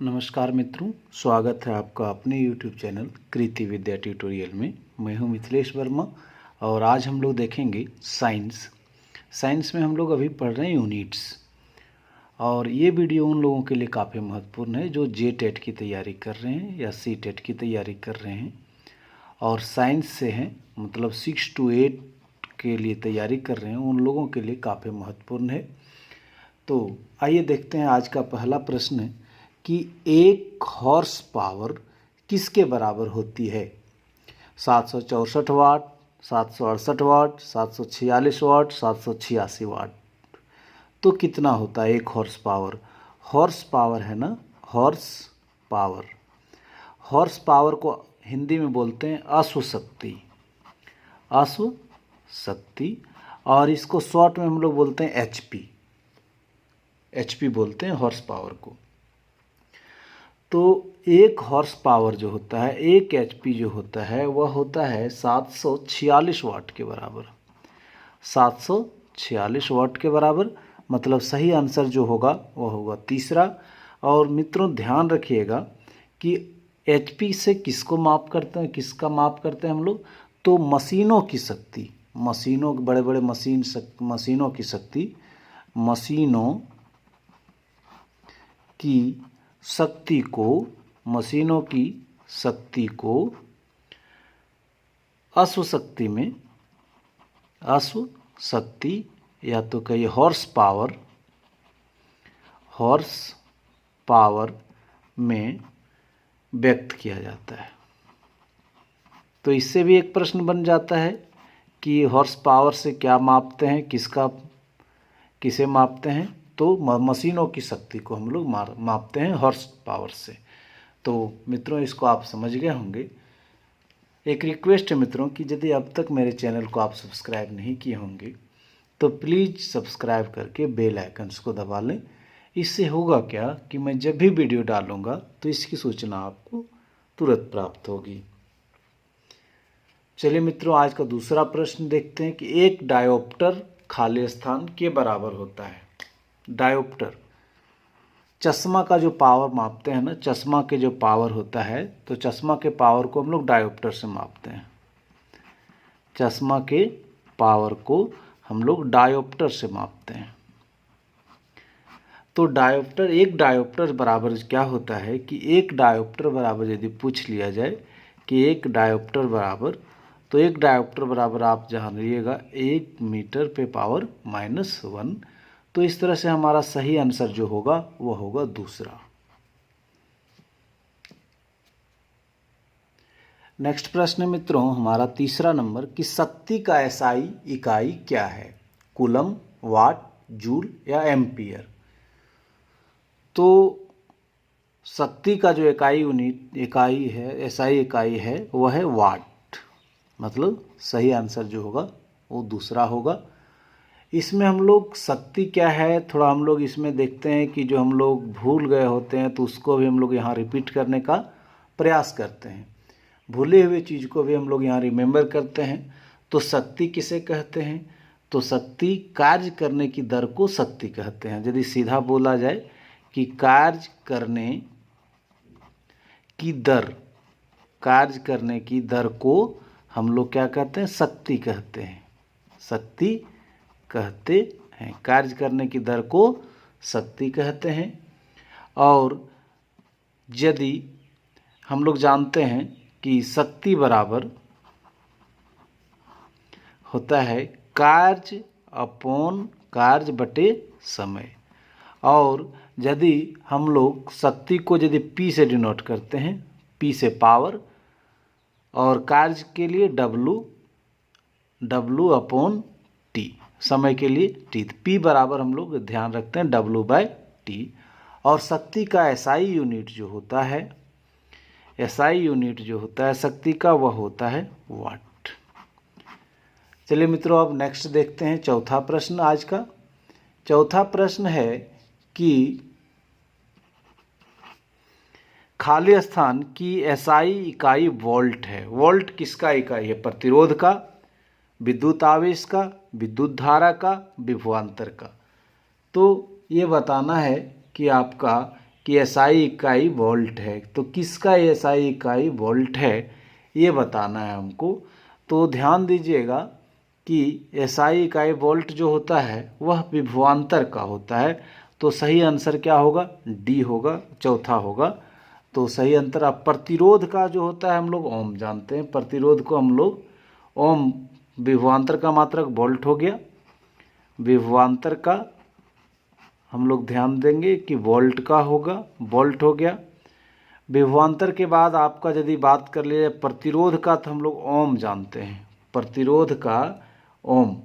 नमस्कार मित्रों, स्वागत है आपका अपने YouTube चैनल कृति विद्या ट्यूटोरियल में। मैं हूं मिथिलेश वर्मा और आज हम लोग देखेंगे साइंस में हम लोग अभी पढ़ रहे हैं यूनिट्स। और ये वीडियो उन लोगों के लिए काफ़ी महत्वपूर्ण है जो JTET की तैयारी कर रहे हैं या CTET की तैयारी कर रहे हैं और साइंस से हैं, मतलब 6 to 8 के लिए तैयारी कर रहे हैं, उन लोगों के लिए काफ़ी महत्वपूर्ण है। तो आइए देखते हैं आज का पहला प्रश्न है कि एक हॉर्स पावर किसके बराबर होती है। 764 वाट, 768 वाट, 746 वाट, 786 वाट। तो कितना होता है एक हॉर्स पावर? हॉर्स पावर है ना, हॉर्स पावर। हॉर्स पावर को हिंदी में बोलते हैं अश्वशक्ति, अश्वशक्ति। और इसको शॉर्ट में हम लोग बोलते हैं एचपी बोलते हैं हॉर्स पावर को। तो एक हॉर्स पावर जो होता है, एक एचपी जो होता है, वह होता है 746 वाट के बराबर। 746 वाट के बराबर, मतलब सही आंसर जो होगा वह होगा तीसरा। और मित्रों ध्यान रखिएगा कि एचपी से किसको माप करते हैं, किसका माप करते हैं हम लोग? तो मशीनों की शक्ति, मशीनों, बड़े बड़े मशीनों की शक्ति, मशीनों की शक्ति को, मशीनों की शक्ति को अश्वशक्ति में, अश्वशक्ति या तो कहिए हॉर्स पावर में व्यक्त किया जाता है। तो इससे भी एक प्रश्न बन जाता है कि हॉर्स पावर से क्या मापते हैं, किसे मापते हैं? तो मशीनों की शक्ति को हम लोग मापते हैं हॉर्स पावर से। तो मित्रों इसको आप समझ गए होंगे। एक रिक्वेस्ट है मित्रों कि यदि अब तक मेरे चैनल को आप सब्सक्राइब नहीं किए होंगे तो प्लीज़ सब्सक्राइब करके बेल आइकन्स को दबा लें। इससे होगा क्या कि मैं जब भी वीडियो डालूँगा तो इसकी सूचना आपको तुरंत प्राप्त होगी। चलिए मित्रों आज का दूसरा प्रश्न देखते हैं कि एक डायोप्टर खाली स्थान के बराबर होता है। डायोप्टर, चश्मा का जो पावर मापते हैं ना, चश्मा के जो पावर होता है, तो चश्मा के पावर को हम लोग डायोप्टर से मापते हैं। चश्मा के पावर को हम लोग डायोप्टर से मापते हैं। तो डायोप्टर, एक डायोप्टर बराबर क्या होता है कि एक डायोप्टर बराबर यदि पूछ लिया जाए कि एक डायोप्टर बराबर, तो एक डायोप्टर बराबर आप जान लीजिएगा 1 मीटर पे पावर -1। तो इस तरह से हमारा सही आंसर जो होगा वह होगा दूसरा। नेक्स्ट प्रश्न मित्रों हमारा तीसरा नंबर कि शक्ति का एसआई इकाई क्या है? कूलम, वाट, जूल या एम्पियर। तो शक्ति का जो इकाई है, एसआई इकाई है, वह है वाट। मतलब सही आंसर जो होगा वो दूसरा होगा। इसमें हम लोग शक्ति क्या है थोड़ा हम लोग इसमें देखते हैं कि जो हम लोग भूल गए होते हैं तो उसको भी हम लोग यहाँ रिपीट करने का प्रयास करते हैं। भूले हुए चीज़ को भी हम लोग यहाँ रिमेंबर करते हैं। तो शक्ति किसे कहते हैं? तो शक्ति, कार्य करने की दर को शक्ति कहते हैं। यदि सीधा बोला जाए कि कार्य करने की दर को हम लोग क्या कहते हैं? शक्ति कहते हैं। शक्ति कहते हैं, कार्य करने की दर को शक्ति कहते हैं। और यदि हम लोग जानते हैं कि शक्ति बराबर होता है कार्य अपॉन कार्य बटे समय। और यदि हम लोग शक्ति को यदि P से डिनोट करते हैं, P से पावर, और कार्य के लिए W अपॉन T, समय के लिए T। P बराबर हम लोग ध्यान रखते हैं W/T। और शक्ति का एसआई यूनिट जो होता है, एसआई यूनिट जो होता है शक्ति का, वह होता है वाट। चलिए मित्रों अब नेक्स्ट देखते हैं चौथा प्रश्न आज का। चौथा प्रश्न है कि खाली स्थान की एसआई इकाई वोल्ट है। वोल्ट किसका इकाई है? प्रतिरोध का, विद्युत आवेश का, विद्युत धारा का, विभवांतर का। तो ये बताना है कि आपका कि एसआई इकाई वोल्ट है। तो किसका एसआई इकाई वोल्ट है ये बताना है हमको। तो ध्यान दीजिएगा कि एसआई इकाई वोल्ट जो होता है वह विभवांतर का होता है। तो सही आंसर क्या होगा? डी होगा, चौथा होगा। तो सही अंतर। अब प्रतिरोध का जो होता है हम लोग ओम जानते हैं, प्रतिरोध को हम लोग ओम, विभवांतर का मात्रक वोल्ट हो गया, विभवांतर का हम लोग ध्यान देंगे कि वोल्ट का होगा, वोल्ट हो गया। विभवांतर के बाद आपका यदि बात कर लिए प्रतिरोध का, तो हम लोग ओम जानते हैं, प्रतिरोध का ओम।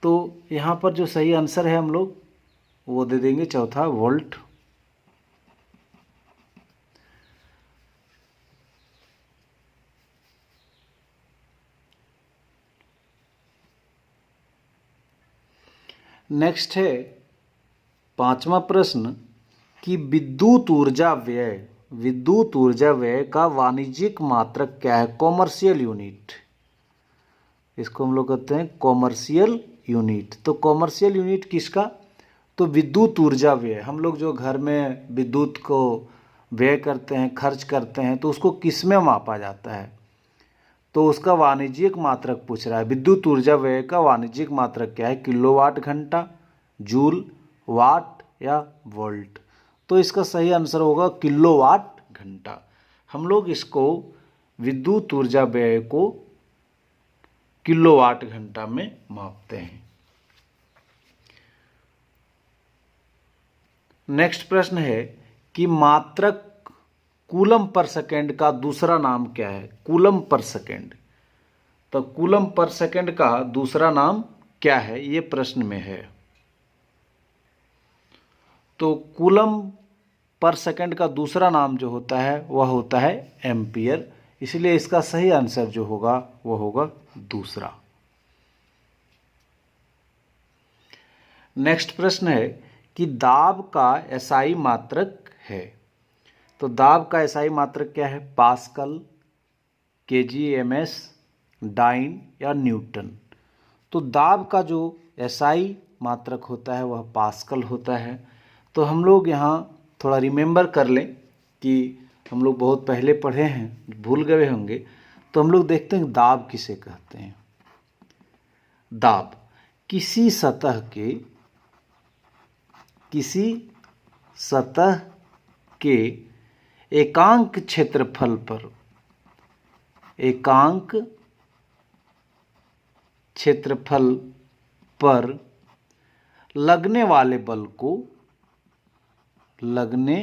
तो यहाँ पर जो सही आंसर है हम लोग वो दे देंगे चौथा, वोल्ट। नेक्स्ट है 5वां प्रश्न कि विद्युत ऊर्जा व्यय, विद्युत ऊर्जा व्यय का वाणिज्यिक मात्रक क्या है? कॉमर्शियल यूनिट, इसको हम लोग कहते हैं कॉमर्शियल यूनिट। तो कॉमर्शियल यूनिट किसका? तो विद्युत ऊर्जा व्यय। हम लोग जो घर में विद्युत को व्यय करते हैं, खर्च करते हैं, तो उसको किस में मापा जाता है? तो उसका वाणिज्यिक मात्रक पूछ रहा है। विद्युत ऊर्जा व्यय का वाणिज्यिक मात्रक क्या है? किलोवाट घंटा, जूल, वाट या वोल्ट? तो इसका सही आंसर होगा किलोवाट घंटा। हम लोग इसको विद्युत ऊर्जा व्यय को किलोवाट घंटा में मापते हैं। नेक्स्ट प्रश्न है कि मात्रक कूलम पर सेकेंड का दूसरा नाम क्या है? Coulomb per second. तो कूलम पर सेकेंड का दूसरा नाम क्या है ये प्रश्न में है। तो कूलम पर सेकेंड का दूसरा नाम जो होता है वह होता है एम्पियर। इसलिए इसका सही आंसर जो होगा वह होगा दूसरा। नेक्स्ट प्रश्न है कि दाब का एसआई मात्रक है। तो दाब का एसआई मात्रक क्या है? पास्कल, केजीएमएस, डाइन या न्यूटन? तो दाब का जो एसआई मात्रक होता है वह पास्कल होता है। तो हम लोग यहाँ थोड़ा रिमेंबर कर लें कि हम लोग बहुत पहले पढ़े हैं, भूल गए होंगे। तो हम लोग देखते हैं दाब किसे कहते हैं। दाब किसी सतह के एकांक क्षेत्रफल पर, एकांक क्षेत्रफल पर लगने वाले बल को, लगने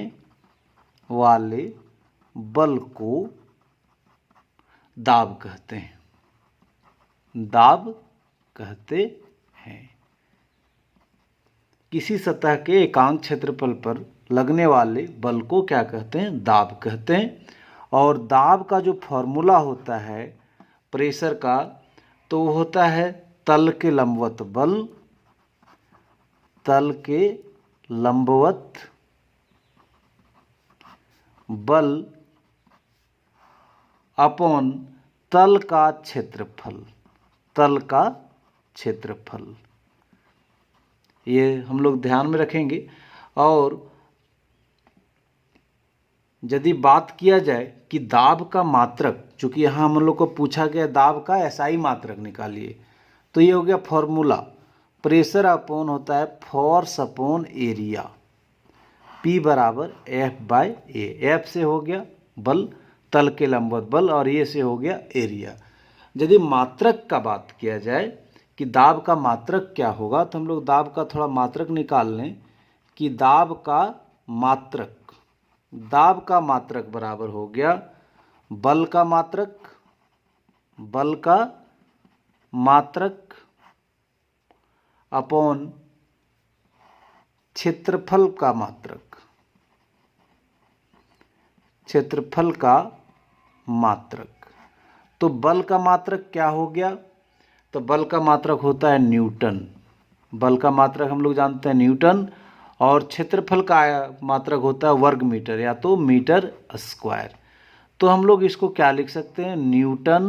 वाले बल को दाब कहते हैं, दाब कहते हैं। किसी सतह के एकांक क्षेत्रफल पर लगने वाले बल को क्या कहते हैं? दाब कहते हैं। और दाब का जो फॉर्मूला होता है प्रेशर का, तो वो होता है तल के लंबवत बल, तल के लंबवत बल अपॉन तल का क्षेत्रफल, तल का क्षेत्रफल। ये हम लोग ध्यान में रखेंगे। और यदि बात किया जाए कि दाब का मात्रक, चूंकि यहाँ हम लोग को पूछा गया दाब का एसआई मात्रक निकालिए, तो ये हो गया फॉर्मूला, प्रेशर अपॉन होता है फोर्स अपॉन एरिया, P बराबर F/A। F से हो गया बल, तल के लंबवत बल, और A से हो गया एरिया। यदि मात्रक का बात किया जाए कि दाब का मात्रक क्या होगा, तो हम लोग दाब का थोड़ा मात्रक निकाल लें कि दाब का मात्रक, दाब का मात्रक बराबर हो गया बल का मात्रक, बल का मात्रक अपॉन क्षेत्रफल का मात्रक, क्षेत्रफल का मात्रक। तो बल का मात्रक क्या हो गया? तो बल का मात्रक होता है न्यूटन, बल का मात्रक हम लोग जानते हैं न्यूटन। और क्षेत्रफल का मात्रक होता है वर्ग मीटर या तो मीटर स्क्वायर। तो हम लोग इसको क्या लिख सकते हैं? न्यूटन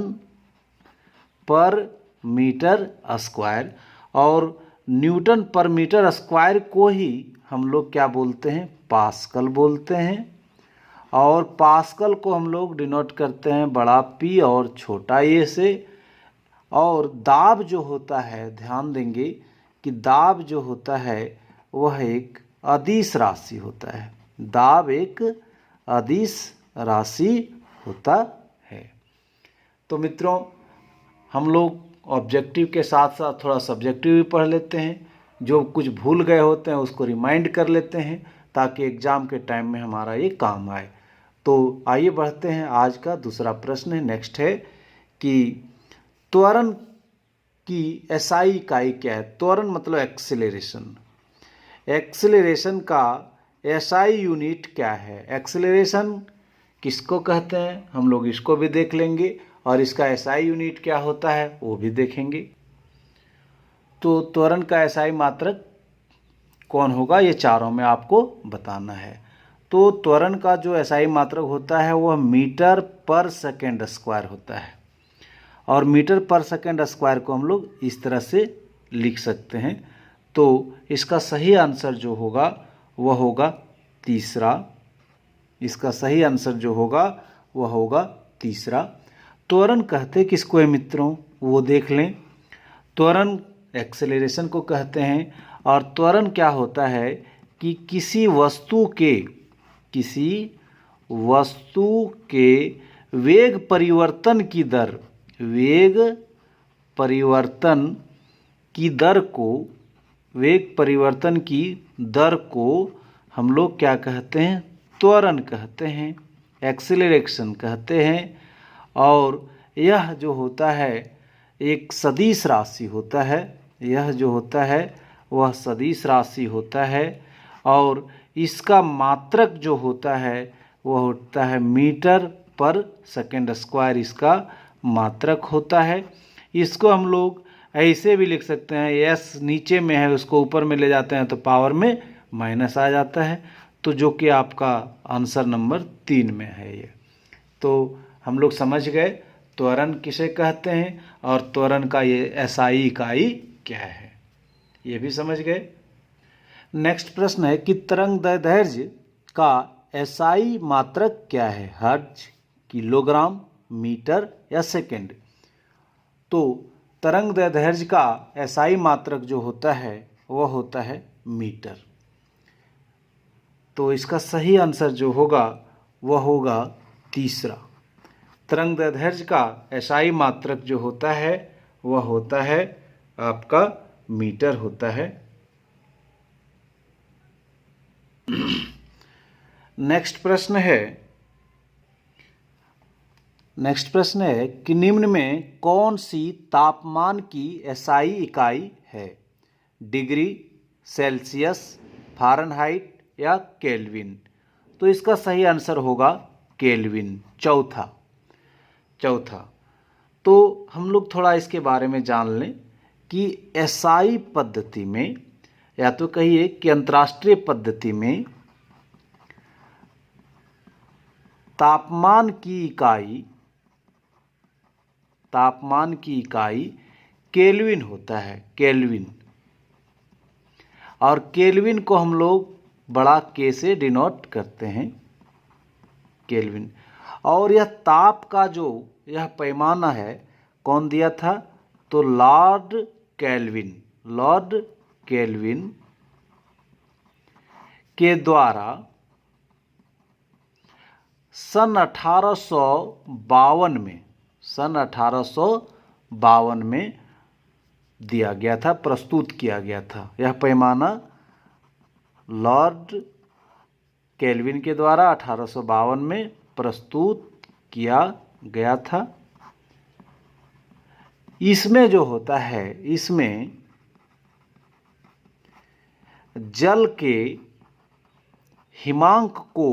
पर मीटर स्क्वायर। और न्यूटन पर मीटर स्क्वायर को ही हम लोग क्या बोलते हैं, पास्कल बोलते हैं। और पास्कल को हम लोग डिनोट करते हैं बड़ा पी और छोटा ए से। और दाब जो होता है, ध्यान देंगे कि दाब जो होता है वह एक अदिश राशि होता है। दाब एक अदिश राशि होता है। तो मित्रों, हम लोग ऑब्जेक्टिव के साथ साथ थोड़ा सब्जेक्टिव भी पढ़ लेते हैं। जो कुछ भूल गए होते हैं उसको रिमाइंड कर लेते हैं ताकि एग्ज़ाम के टाइम में हमारा ये काम आए। तो आइए बढ़ते हैं। आज का दूसरा प्रश्न है, नेक्स्ट है कि त्वरण की एसआई इकाई क्या है। त्वरण मतलब एक्सेलरेशन। एक्सेलरेशन का एसआई यूनिट क्या है। एक्सेलरेशन किसको कहते हैं हम लोग इसको भी देख लेंगे, और इसका एसआई यूनिट क्या होता है वो भी देखेंगे। तो त्वरण का एसआई मात्रक कौन होगा, ये चारों में आपको बताना है। तो त्वरण का जो एसआई मात्रक होता है वह मीटर पर सेकेंड स्क्वायर होता है। और मीटर पर सेकेंड स्क्वायर को हम लोग इस तरह से लिख सकते हैं। तो इसका सही आंसर जो होगा वह होगा तीसरा। इसका सही आंसर जो होगा वह होगा तीसरा। त्वरण कहते किसको है मित्रों, वो देख लें। त्वरण एक्सेलरेशन को कहते हैं। और त्वरण क्या होता है कि किसी वस्तु के वेग परिवर्तन की दर को हम लोग क्या कहते हैं, त्वरण कहते हैं, एक्सेलरेशन कहते हैं। और यह जो होता है एक सदिश राशि होता है। यह जो होता है वह सदिश राशि होता है। और इसका मात्रक जो होता है वह होता है मीटर पर सेकेंड स्क्वायर, इसका मात्रक होता है। इसको हम लोग ऐसे भी लिख सकते हैं, एस नीचे में है उसको ऊपर में ले जाते हैं तो पावर में माइनस आ जाता है। तो जो कि आपका आंसर नंबर 3 में है ये। तो हम लोग समझ गए त्वरण किसे कहते हैं और त्वरण का ये एसआई इकाई क्या है, ये भी समझ गए। नेक्स्ट प्रश्न है कि तरंग दैर्ध्य का एसआई मात्रक क्या है, हर्ट्ज, किलोग्राम, मीटर या सेकंड। तो तरंग दैर्ध्य का एसआई मात्रक जो होता है वह होता है मीटर। तो इसका सही आंसर जो होगा वह होगा तीसरा। तरंग दैर्ध्य का एसआई मात्रक जो होता है वह होता है आपका मीटर होता है। नेक्स्ट प्रश्न है कि निम्न में कौन सी तापमान की एसआई इकाई है, डिग्री, सेल्सियस, फ़ारेनहाइट या केल्विन। तो इसका सही आंसर होगा केल्विन, चौथा। तो हम लोग थोड़ा इसके बारे में जान लें कि एसआई पद्धति में, या तो कहिए कि अंतर्राष्ट्रीय पद्धति में तापमान की इकाई केल्विन होता है, केल्विन। और केल्विन को हम लोग बड़ा के से डिनोट करते हैं, केल्विन। और यह ताप का जो यह पैमाना है कौन दिया था, तो लॉर्ड केल्विन के द्वारा सन 1852 में दिया गया था, प्रस्तुत किया गया था। यह पैमाना लॉर्ड केल्विन के द्वारा 1852 में प्रस्तुत किया गया था। इसमें जो होता है, इसमें जल के हिमांक को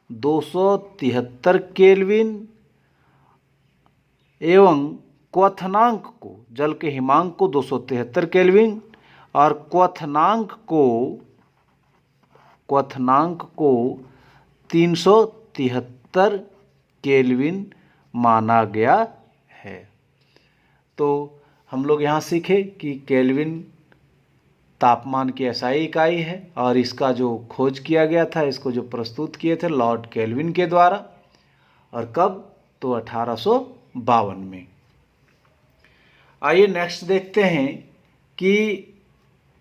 273 केल्विन एवं क्वथनांक को, जल के हिमांक को 273 केल्विन और क्वथनांक को 373 केल्विन माना गया है। तो हम लोग यहाँ सीखे कि केल्विन तापमान की SI इकाई है और इसका जो खोज किया गया था, इसको जो प्रस्तुत किए थे लॉर्ड केल्विन के द्वारा, और कब, तो 1852 में। आइए नेक्स्ट देखते हैं कि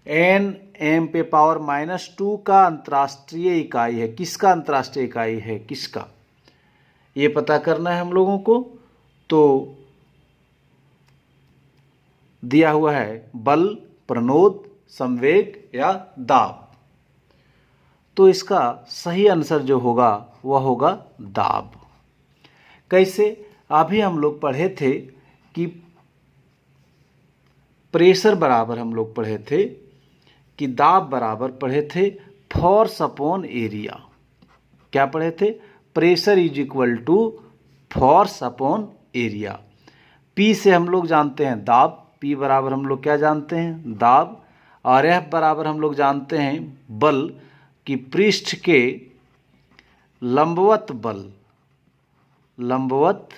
Nm पे पावर -2 का अंतर्राष्ट्रीय इकाई है। किसका अंतर्राष्ट्रीय इकाई है, किसका, ये पता करना है हम लोगों को। तो दिया हुआ है बल, प्रणोद, संवेग या दाब। तो इसका सही आंसर जो होगा वह होगा दाब। कैसे, अभी हम लोग पढ़े थे कि प्रेशर बराबर हम लोग पढ़े थे कि दाब बराबर पढ़े थे फोर्स अपॉन एरिया। क्या पढ़े थे, pressure is equal to force upon area. P से हम लोग जानते हैं दाब, P बराबर हम लोग क्या जानते हैं, दाब, और F बराबर हम लोग जानते हैं बल, कि पृष्ठ के लंबवत बल, लंबवत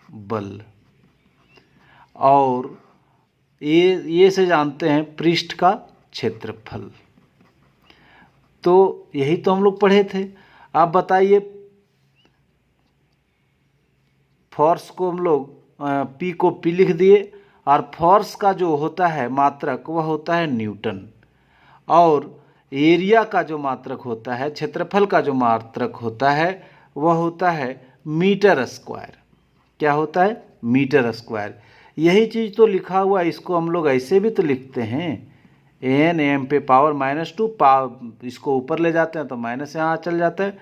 बल, और ये से जानते हैं पृष्ठ का क्षेत्रफल। तो यही तो हम लोग पढ़े थे। आप बताइए, फोर्स को हम लोग P को P लिख दिए, और फोर्स का जो होता है मात्रक वह होता है न्यूटन, और एरिया का जो मात्रक होता है, क्षेत्रफल का जो मात्रक होता है वह होता है मीटर स्क्वायर। क्या होता है, मीटर स्क्वायर। यही चीज़ तो लिखा हुआ है, इसको हम लोग ऐसे भी तो लिखते हैं, Nm पे पावर -2, इसको ऊपर ले जाते हैं तो माइनस यहाँ चल जाता है।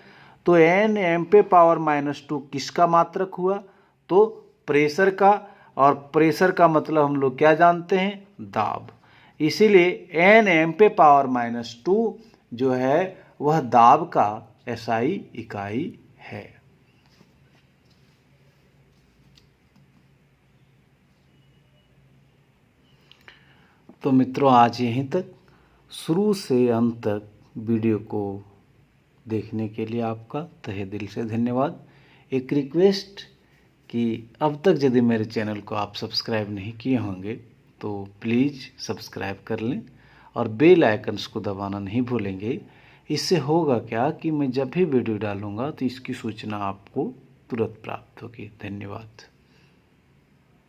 तो Nm पे पावर -2 किसका मात्रक हुआ, तो प्रेशर का, और प्रेशर का मतलब हम लोग क्या जानते हैं, दाब। इसीलिए Nm पे पावर -2 जो है वह दाब का SI इकाई है। तो मित्रों, आज यहीं तक। शुरू से अंत तक वीडियो को देखने के लिए आपका तहे दिल से धन्यवाद। एक रिक्वेस्ट कि अब तक यदि मेरे चैनल को आप सब्सक्राइब नहीं किए होंगे तो प्लीज़ सब्सक्राइब कर लें, और बेल आइकन्स को दबाना नहीं भूलेंगे। इससे होगा क्या कि मैं जब भी वीडियो डालूंगा तो इसकी सूचना आपको तुरंत प्राप्त होगी। धन्यवाद।